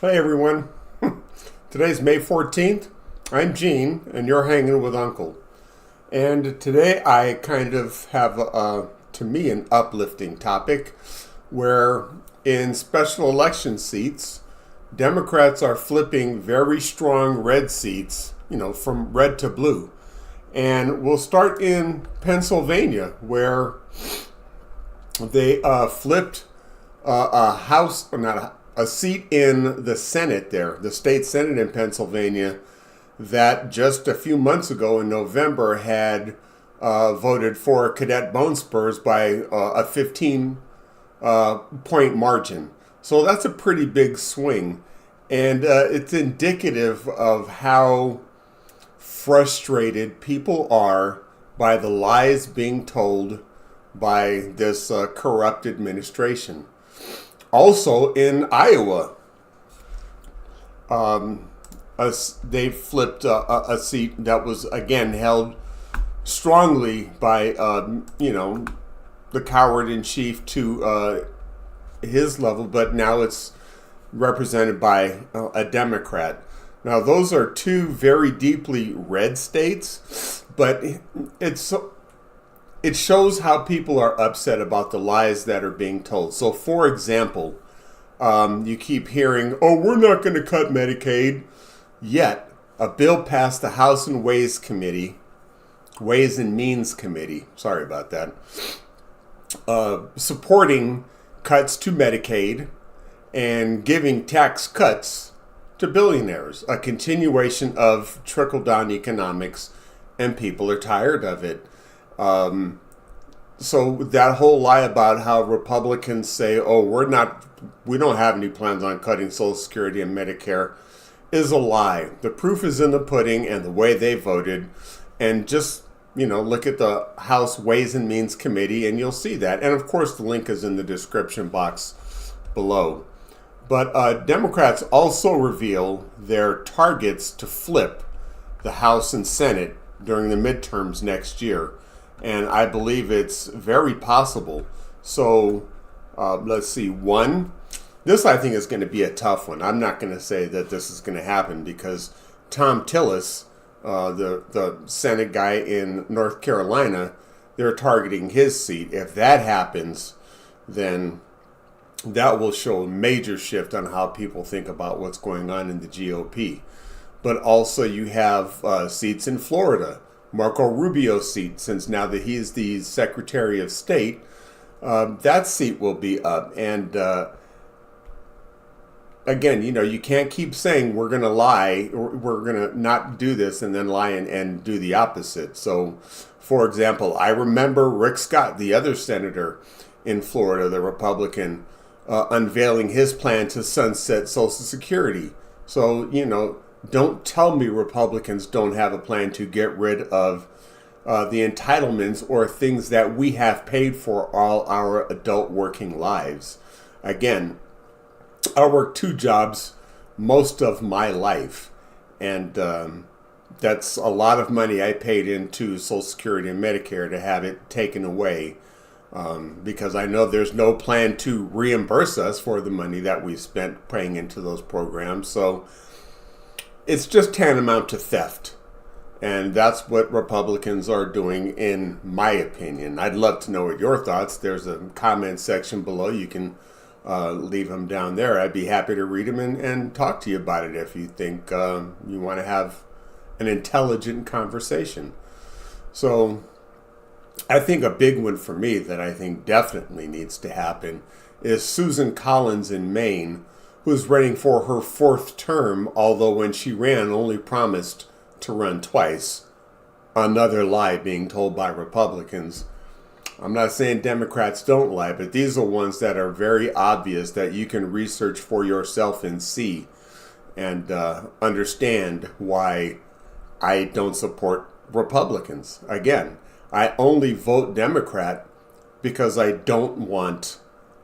Hey everyone. Today's May 14th. I'm Gene, and you're hanging with Uncle. And today I kind of have, to me, an uplifting topic where in special election seats, Democrats are flipping very strong red seats, from red to blue. And we'll start in Pennsylvania, where they flipped a house, or not a seat in the Senate there, the state Senate in Pennsylvania, that just a few months ago in November had voted for Cadet Bone Spurs by a 15 point margin. So that's a pretty big swing. And it's indicative of how frustrated people are by the lies being told by this corrupt administration. Also in Iowa, they flipped a seat that was again held strongly by the coward in chief to his level, but now it's represented by a Democrat. Now those are two very deeply red states, but it shows how people are upset about the lies that are being told. So, for example, you keep hearing, "Oh, we're not going to cut Medicaid." Yet, a bill passed the House and Ways and Means Committee. Sorry about that. Supporting cuts to Medicaid and giving tax cuts to billionaires. A continuation of trickle-down economics, and people are tired of it. So that whole lie about how Republicans say, "Oh, we don't have any plans on cutting Social Security and Medicare," is a lie. The proof is in the pudding and the way they voted. And just, look at the House Ways and Means Committee and you'll see that. And of course, the link is in the description box below. But Democrats also reveal their targets to flip the House and Senate during the midterms next year. And I believe it's very possible. So let's see. This I think is going to be a tough one. I'm not going to say that this is going to happen because Tom Tillis, the Senate guy in North Carolina, they're targeting his seat. If that happens, then that will show a major shift on how people think about what's going on in the GOP. But also you have seats in Florida. Marco Rubio's seat, since now that he's the Secretary of State, that seat will be up. And again, you can't keep saying we're going to lie, or we're going to not do this and then lie and do the opposite. So, for example, I remember Rick Scott, the other senator in Florida, the Republican, unveiling his plan to sunset Social Security. So, don't tell me Republicans don't have a plan to get rid of the entitlements or things that we have paid for all our adult working lives. Again, I worked 2 jobs most of my life, and that's a lot of money I paid into Social Security and Medicare to have it taken away, because I know there's no plan to reimburse us for the money that we spent paying into those programs. So it's just tantamount to theft. And that's what Republicans are doing, in my opinion. I'd love to know what your thoughts. There's a comment section below. You can leave them down there. I'd be happy to read them and talk to you about it if you think you want to have an intelligent conversation. So I think a big one for me that I think definitely needs to happen is Susan Collins in Maine, who's running for her 4th term, although when she ran only promised to run twice. Another lie being told by Republicans. I'm not saying Democrats don't lie, but these are ones that are very obvious that you can research for yourself and see and understand why I don't support Republicans. Again, I only vote Democrat because I don't want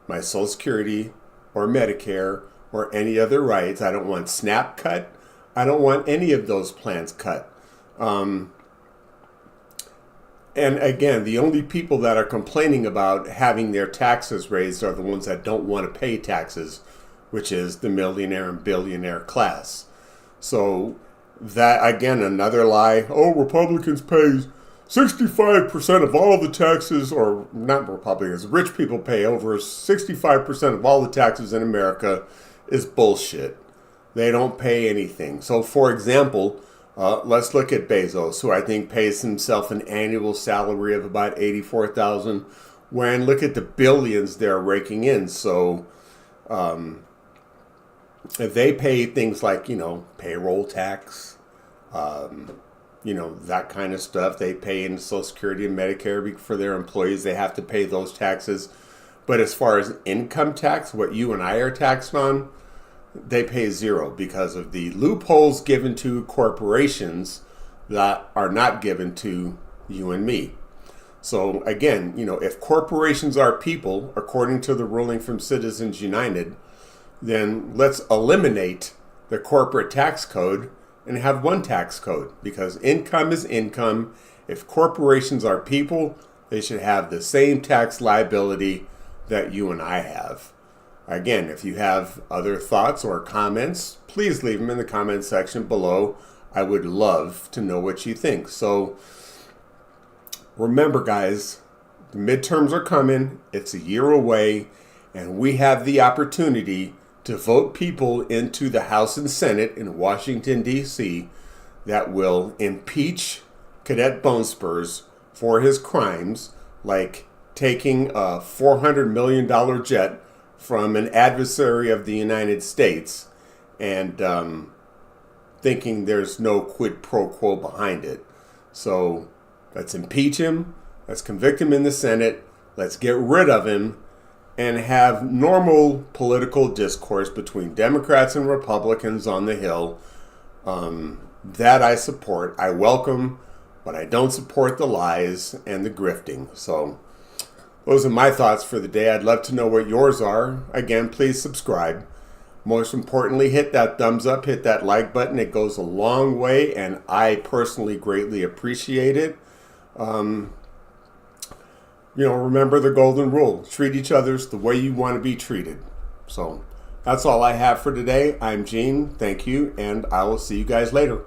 my Social Security or Medicare or any other rights. I don't want SNAP cut. I don't want any of those plans cut. And again, the only people that are complaining about having their taxes raised are the ones that don't want to pay taxes, which is the millionaire and billionaire class. So that, again, another lie. Oh, Republicans pay 65% of all the taxes, or not Republicans, rich people pay over 65% of all the taxes in America is bullshit. They don't pay anything. So, for example, let's look at Bezos, who I think pays himself an annual salary of about $84,000. When look at the billions they're raking in. So, they pay things like, payroll tax, that kind of stuff. They pay in Social Security and Medicare for their employees. They have to pay those taxes. But as far as income tax, what you and I are taxed on, they pay zero because of the loopholes given to corporations that are not given to you and me. So again, if corporations are people, according to the ruling from Citizens United, then let's eliminate the corporate tax code and have one tax code, because income is income. If corporations are people, they should have the same tax liability that you and I have. Again, if you have other thoughts or comments, please leave them in the comment section below. I would love to know what you think. So remember, guys, the midterms are coming. It's a year away, and we have the opportunity to vote people into the House and Senate in Washington, D.C. that will impeach Cadet Bone Spurs for his crimes, like taking a $400 million jet from an adversary of the United States and thinking there's no quid pro quo behind it. So let's impeach him. Let's convict him in the Senate. Let's get rid of him and have normal political discourse between Democrats and Republicans on the Hill. That I support. I welcome, but I don't support the lies and the grifting. So those are my thoughts for the day. I'd love to know what yours are. Again, please subscribe. Most importantly, hit that thumbs up, hit that like button. It goes a long way, and I personally greatly appreciate it. Remember the golden rule. Treat each other the way you want to be treated. So that's all I have for today. I'm Gene. Thank you, and I will see you guys later.